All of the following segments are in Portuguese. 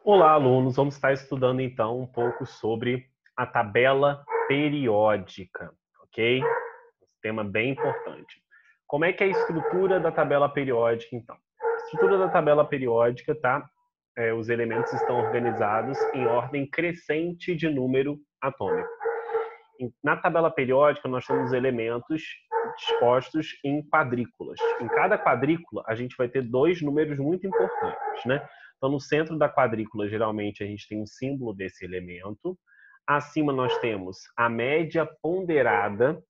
Olá, alunos! Vamos estar estudando, então, um pouco sobre a tabela periódica, ok? Tema bem importante. Como é que é a estrutura da tabela periódica, então? A estrutura da tabela periódica, tá? Os elementos estão organizados em ordem crescente de número atômico. Na tabela periódica, nós temos elementos dispostos em quadrículas. Em cada quadrícula, a gente vai ter dois números muito importantes, né? Então, no centro da quadrícula, geralmente, a gente tem um símbolo desse elemento. Acima, nós temos a média ponderada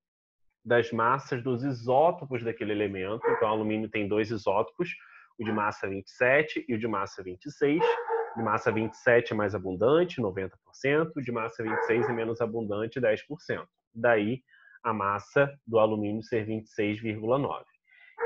das massas dos isótopos daquele elemento. Então, o alumínio tem dois isótopos, o de massa 27 e o de massa 26. O de massa 27 é mais abundante, 90%. O de massa 26 é menos abundante, 10%. Daí, a massa do alumínio ser 26,9.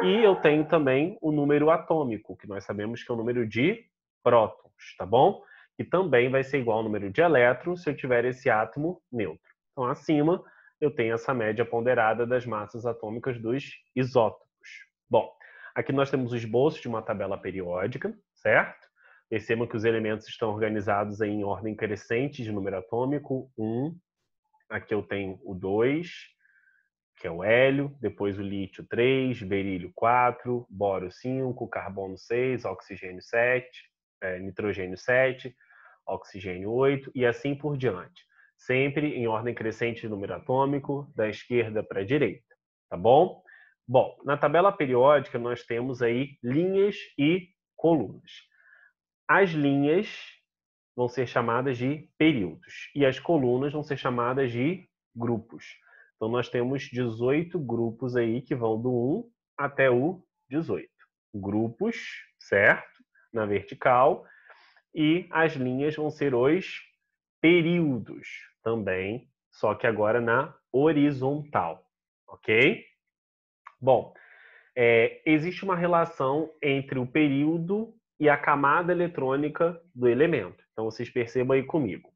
E eu tenho também o número atômico, que nós sabemos que é o número de prótons, tá bom? Que também vai ser igual ao número de elétrons se eu tiver esse átomo neutro. Então, acima, eu tenho essa média ponderada das massas atômicas dos isótopos. Bom, aqui nós temos o esboço de uma tabela periódica, certo? Percebam que os elementos estão organizados em ordem crescente de número atômico, 1. Aqui eu tenho o 2, que é o hélio, depois o lítio 3, berílio 4, bório 5, carbono 6, oxigênio 7, nitrogênio 7, oxigênio 8 e assim por diante. Sempre em ordem crescente de número atômico, da esquerda para a direita, tá bom? Bom, na tabela periódica nós temos aí linhas e colunas. As linhas vão ser chamadas de períodos e as colunas vão ser chamadas de grupos. Então, nós temos 18 grupos aí que vão do 1 até o 18. Grupos, certo? Na vertical. E as linhas vão ser os períodos também, só que agora na horizontal, ok? Bom, existe uma relação entre o período e a camada eletrônica do elemento. Então, vocês percebam aí comigo.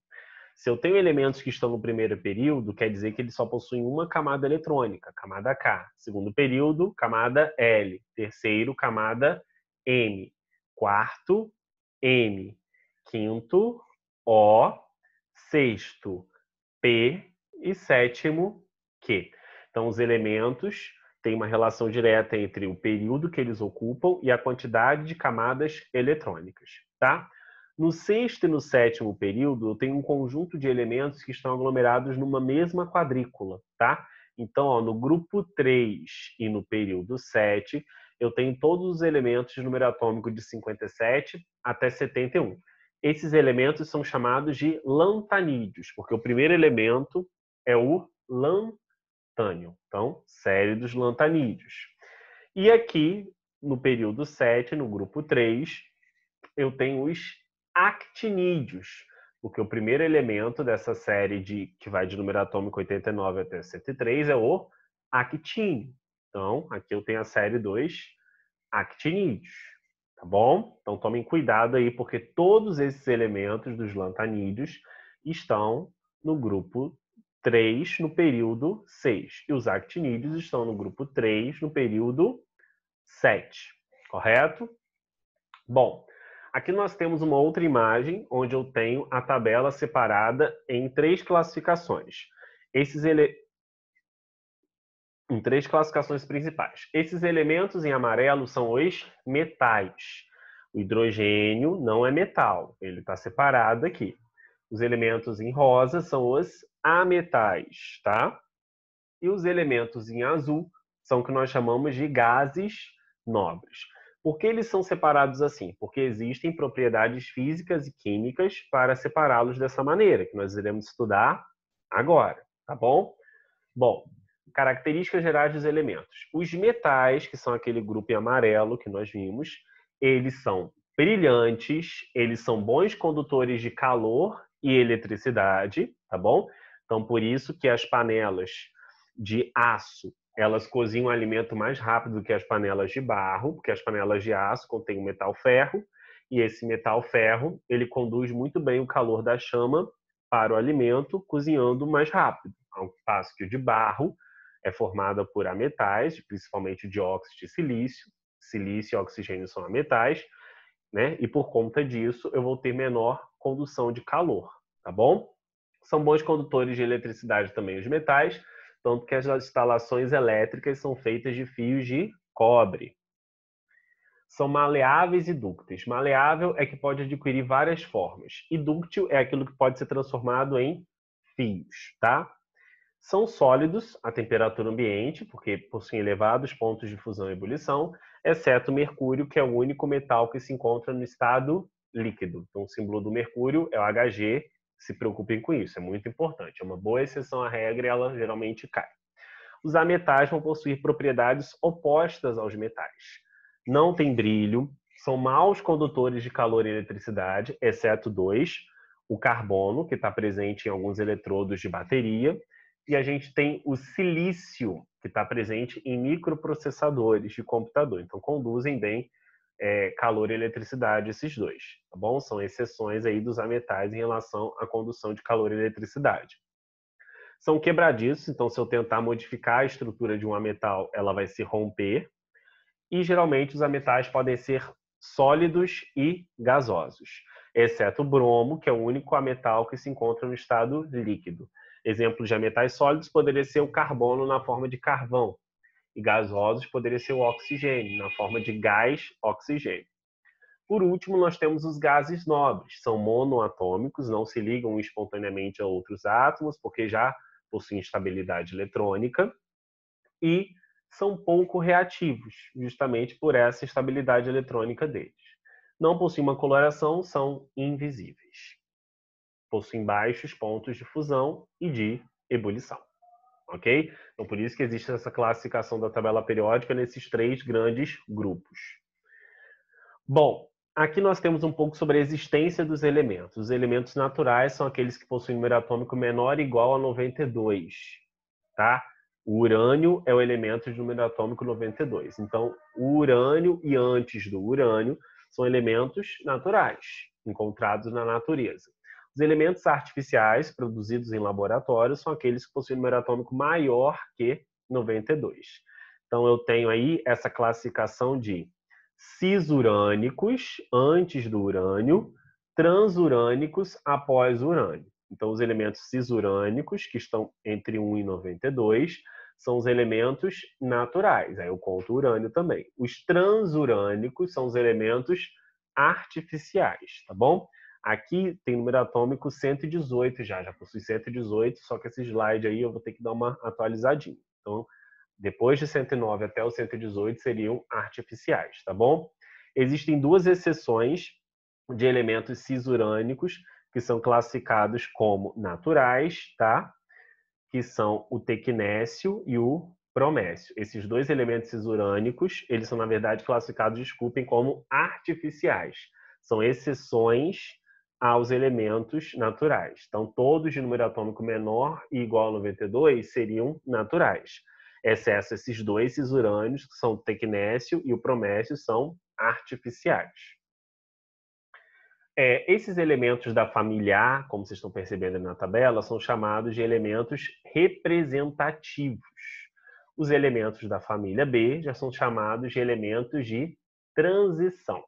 Se eu tenho elementos que estão no primeiro período, quer dizer que eles só possuem uma camada eletrônica, camada K. Segundo período, camada L. Terceiro, camada M. Quarto, M. Quinto, O. Sexto, P. E sétimo, Q. Então, os elementos têm uma relação direta entre o período que eles ocupam e a quantidade de camadas eletrônicas, tá? No sexto e no sétimo período, eu tenho um conjunto de elementos que estão aglomerados numa mesma quadrícula, tá? Então, ó, no grupo 3 e no período 7, eu tenho todos os elementos de número atômico de 57 até 71. Esses elementos são chamados de lantanídeos, porque o primeiro elemento é o lantânio. Então, série dos lantanídeos. E aqui, no período 7, no grupo 3, eu tenho os actinídeos, porque o primeiro elemento dessa série que vai de número atômico 89 até 103 é o actínio. Então, aqui eu tenho a série dos actinídeos, tá bom? Então, tomem cuidado aí, porque todos esses elementos dos lantanídeos estão no grupo 3, no período 6. E os actinídeos estão no grupo 3, no período 7. Correto? Bom, aqui nós temos uma outra imagem, onde eu tenho a tabela separada em três classificações. Em três classificações principais. Esses elementos em amarelo são os metais. O hidrogênio não é metal, ele está separado aqui. Os elementos em rosa são os ametais, tá? E os elementos em azul são o que nós chamamos de gases nobres. Por que eles são separados assim? Porque existem propriedades físicas e químicas para separá-los dessa maneira, que nós iremos estudar agora, tá bom? Bom, características gerais dos elementos. Os metais, que são aquele grupo em amarelo que nós vimos, eles são brilhantes, eles são bons condutores de calor e eletricidade, tá bom? Então, por isso que as panelas de aço, elas cozinham o alimento mais rápido do que as panelas de barro, porque as panelas de aço contêm o metal ferro, e esse metal ferro, ele conduz muito bem o calor da chama para o alimento, cozinhando mais rápido. Ao passo que o de barro é formada por ametais, principalmente dióxido de silício. Silício e oxigênio são ametais, né? E por conta disso, eu vou ter menor condução de calor, tá bom? São bons condutores de eletricidade também os metais, tanto que as instalações elétricas são feitas de fios de cobre. São maleáveis e dúcteis. Maleável é que pode adquirir várias formas. E dúctil é aquilo que pode ser transformado em fios, tá? São sólidos à temperatura ambiente, porque possuem elevados pontos de fusão e ebulição, exceto o mercúrio, que é o único metal que se encontra no estado líquido. Então, o símbolo do mercúrio é o Hg, se preocupem com isso, é muito importante. É uma boa exceção à regra e ela geralmente cai. Os ametais vão possuir propriedades opostas aos metais. Não tem brilho, são maus condutores de calor e eletricidade, exceto dois, o carbono, que está presente em alguns eletrodos de bateria, e a gente tem o silício, que está presente em microprocessadores de computador. Então, conduzem bem calor e eletricidade esses dois, tá bom? São exceções aí dos ametais em relação à condução de calor e eletricidade. São quebradiços, então se eu tentar modificar a estrutura de um ametal, ela vai se romper. E geralmente os ametais podem ser sólidos e gasosos, exceto o bromo, que é o único ametal que se encontra no estado líquido. Exemplos de ametais sólidos poderia ser o carbono na forma de carvão, e gasosos poderia ser o oxigênio, na forma de gás oxigênio. Por último, nós temos os gases nobres, são monoatômicos, não se ligam espontaneamente a outros átomos, porque já possuem estabilidade eletrônica, e são pouco reativos, justamente por essa estabilidade eletrônica deles. Não possuem uma coloração, são invisíveis. Possuem baixos pontos de fusão e de ebulição. Ok? Então, por isso que existe essa classificação da tabela periódica nesses três grandes grupos. Bom, aqui nós temos um pouco sobre a existência dos elementos. Os elementos naturais são aqueles que possuem número atômico menor ou igual a 92, tá? O urânio é o elemento de número atômico 92. Então, o urânio e antes do urânio são elementos naturais, encontrados na natureza. Os elementos artificiais produzidos em laboratório são aqueles que possuem número atômico maior que 92. Então, eu tenho aí essa classificação de cisurânicos antes do urânio, transurânicos após o urânio. Então, os elementos cisurânicos, que estão entre 1 e 92, são os elementos naturais. Aí eu conto o urânio também. Os transurânicos são os elementos artificiais, tá bom? Aqui tem número atômico 118 já possui 118, só que esse slide aí eu vou ter que dar uma atualizadinha. Então, depois de 109 até o 118 seriam artificiais, tá bom? Existem duas exceções de elementos cisurânicos que são classificados como naturais, tá? Que são o tecnécio e o promécio. Esses dois elementos cisurânicos, eles são, na verdade, classificados, desculpem, como artificiais. São exceções aos elementos naturais. Então, todos de número atômico menor e igual a 92 seriam naturais. Exceto esses dois cisurânicos, que são o tecnécio e o promécio, são artificiais. Esses elementos da família A, como vocês estão percebendo na tabela, são chamados de elementos representativos. Os elementos da família B já são chamados de elementos de transição.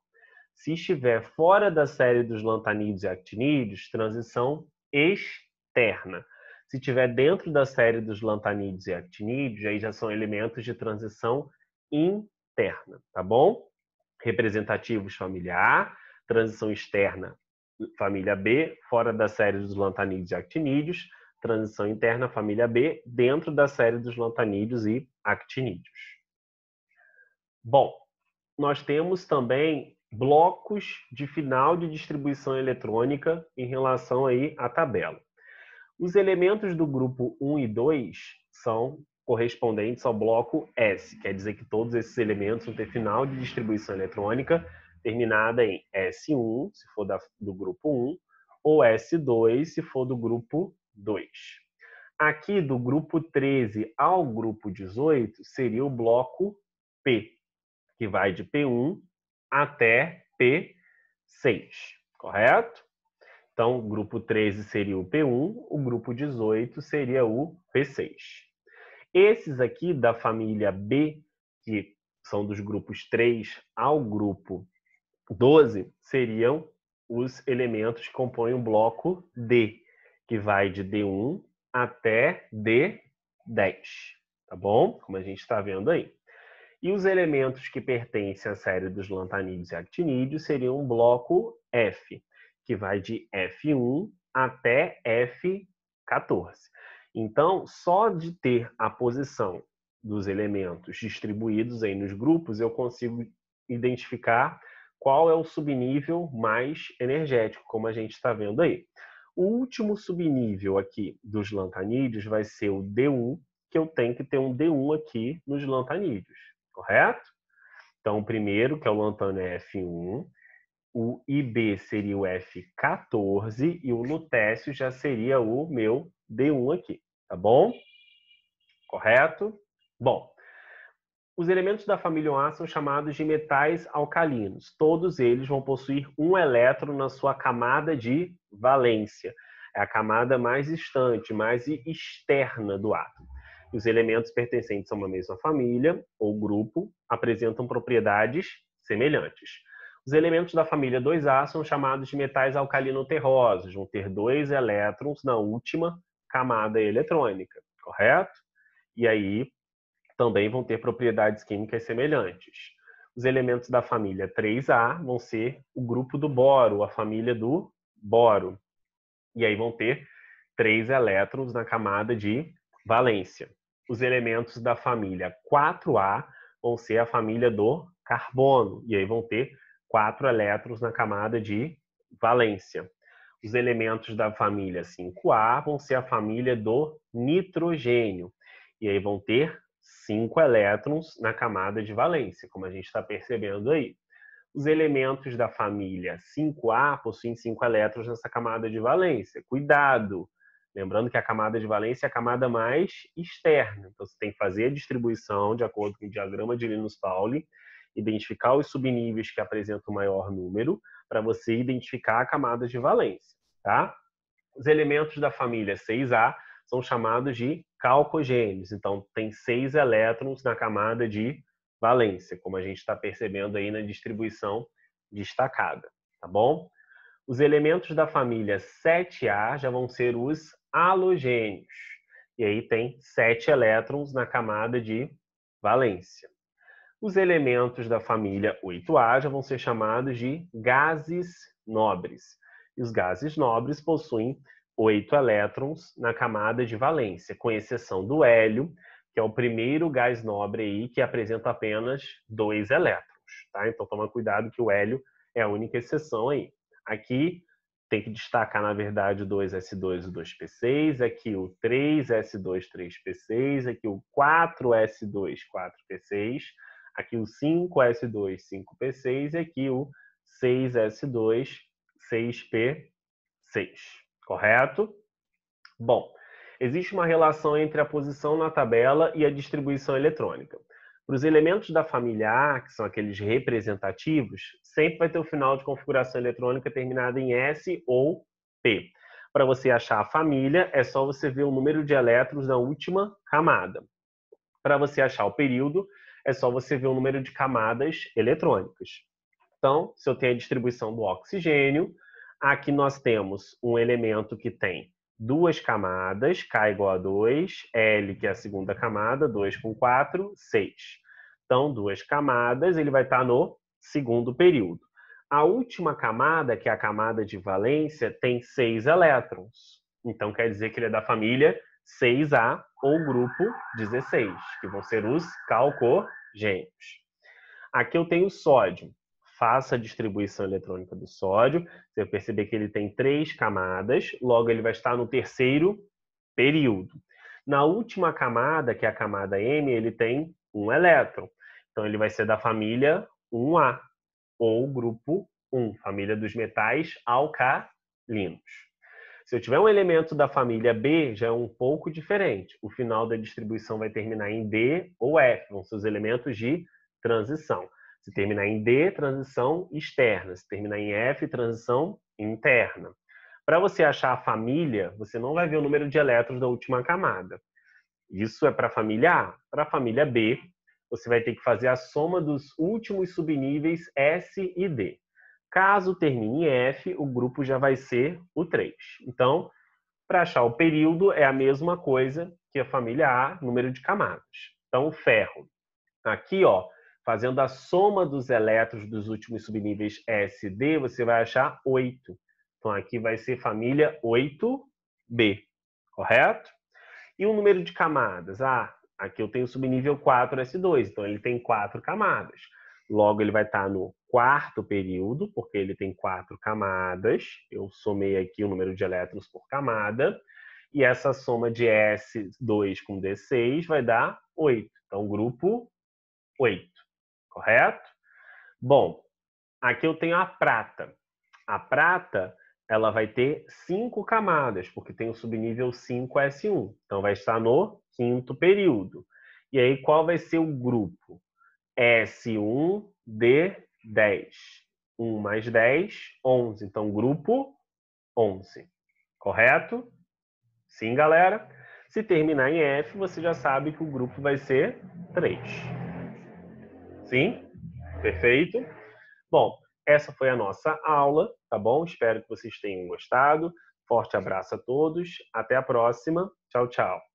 Se estiver fora da série dos lantanídeos e actinídeos, transição externa. Se estiver dentro da série dos lantanídeos e actinídeos, aí já são elementos de transição interna, tá bom? Representativos família A, transição externa família B, fora da série dos lantanídeos e actinídeos, transição interna família B, dentro da série dos lantanídeos e actinídeos. Bom, nós temos também blocos de final de distribuição eletrônica em relação aí à tabela. Os elementos do grupo 1 e 2 são correspondentes ao bloco S, quer dizer que todos esses elementos vão ter final de distribuição eletrônica terminada em S1, se for do grupo 1, ou S2, se for do grupo 2. Aqui, do grupo 13 ao grupo 18, seria o bloco P, que vai de P1 até P6, correto? Então, o grupo 13 seria o P1, o grupo 18 seria o P6. Esses aqui da família B, que são dos grupos 3 ao grupo 12 seriam os elementos que compõem o bloco D, que vai de D1 até D10, tá bom? Como a gente está vendo aí. E os elementos que pertencem à série dos lantanídeos e actinídeos seriam o bloco F, que vai de F1 até F14. Então, só de ter a posição dos elementos distribuídos aí nos grupos, eu consigo identificar qual é o subnível mais energético, como a gente está vendo aí. O último subnível aqui dos lantanídeos vai ser o D1, que eu tenho que ter um D1 aqui nos lantanídeos, correto? Então, o primeiro, que é o lantânio, é F1, o IB seria o F14 e o lutécio já seria o meu D1 aqui, tá bom? Correto? Bom, os elementos da família OA são chamados de metais alcalinos. Todos eles vão possuir um elétron na sua camada de valência. É a camada mais distante, mais externa do átomo. E os elementos pertencentes a uma mesma família ou grupo apresentam propriedades semelhantes. Os elementos da família 2A são chamados de metais alcalino-terrosos. Vão ter 2 elétrons na última camada eletrônica, correto? E aí, também vão ter propriedades químicas semelhantes. Os elementos da família 3A vão ser o grupo do boro, a família do boro. E aí vão ter 3 elétrons na camada de valência. Os elementos da família 4A vão ser a família do carbono. E aí vão ter 4 elétrons na camada de valência. Os elementos da família 5A vão ser a família do nitrogênio. E aí vão ter 5 elétrons na camada de valência, como a gente está percebendo aí. Os elementos da família 5A possuem 5 elétrons nessa camada de valência. Cuidado! Lembrando que a camada de valência é a camada mais externa. Então, você tem que fazer a distribuição de acordo com o diagrama de Linus-Pauling, identificar os subníveis que apresentam o maior número, para você identificar a camada de valência, tá? Os elementos da família 6A são chamados de calcogênios. Então, tem 6 elétrons na camada de valência, como a gente está percebendo aí na distribuição destacada, tá bom? Os elementos da família 7A já vão ser os halogênios. E aí tem 7 elétrons na camada de valência. Os elementos da família 8A já vão ser chamados de gases nobres. E os gases nobres possuem 8 elétrons na camada de valência, com exceção do hélio, que é o primeiro gás nobre aí que apresenta apenas 2 elétrons, tá? Então toma cuidado que o hélio é a única exceção aí. Aqui tem que destacar, na verdade, o 2s2 e o 2p6, aqui o 3s2, 3p6, aqui o 4s2, 4p6, aqui o 5s2, 5p6 e aqui o 6s2, 6p6. Correto? Bom, existe uma relação entre a posição na tabela e a distribuição eletrônica. Para os elementos da família A, que são aqueles representativos, sempre vai ter o final de configuração eletrônica terminado em S ou P. Para você achar a família, é só você ver o número de elétrons na última camada. Para você achar o período, é só você ver o número de camadas eletrônicas. Então, se eu tenho a distribuição do oxigênio, aqui nós temos um elemento que tem 2 camadas, K igual a 2, L, que é a segunda camada, 2 com 4, 6. Então, 2 camadas, ele vai estar no segundo período. A última camada, que é a camada de valência, tem 6 elétrons. Então, quer dizer que ele é da família 6A ou grupo 16, que vão ser os calcogênios. Aqui eu tenho o sódio. Faça a distribuição eletrônica do sódio. Você vai perceber que ele tem 3 camadas, logo ele vai estar no terceiro período. Na última camada, que é a camada M, ele tem 1 elétron. Então ele vai ser da família 1A, ou grupo 1, família dos metais alcalinos. Se eu tiver um elemento da família B, já é um pouco diferente. O final da distribuição vai terminar em D ou F, vão ser os elementos de transição. Se terminar em D, transição externa. Se terminar em F, transição interna. Para você achar a família, você não vai ver o número de elétrons da última camada. Isso é para a família A. Para a família B, você vai ter que fazer a soma dos últimos subníveis S e D. Caso termine em F, o grupo já vai ser o 3. Então, para achar o período, é a mesma coisa que a família A, número de camadas. Então, o ferro. Aqui, ó, fazendo a soma dos elétrons dos últimos subníveis S e D, você vai achar 8. Então, aqui vai ser família 8B, correto? E o número de camadas? Aqui eu tenho o subnível 4S2, então ele tem 4 camadas. Logo, ele vai estar no quarto período, porque ele tem 4 camadas. Eu somei aqui o número de elétrons por camada. E essa soma de S2 com D6 vai dar 8. Então, grupo 8, correto? Bom, aqui eu tenho a prata. A prata, ela vai ter 5 camadas, porque tem o subnível 5S1. Então, vai estar no quinto período. E aí, qual vai ser o grupo? S1D10. 1 mais 10, 11. Então, grupo 11. Correto? Sim, galera? Se terminar em F, você já sabe que o grupo vai ser 3. Sim? Perfeito? Bom, essa foi a nossa aula, tá bom? Espero que vocês tenham gostado. Forte abraço a todos. Até a próxima. Tchau, tchau.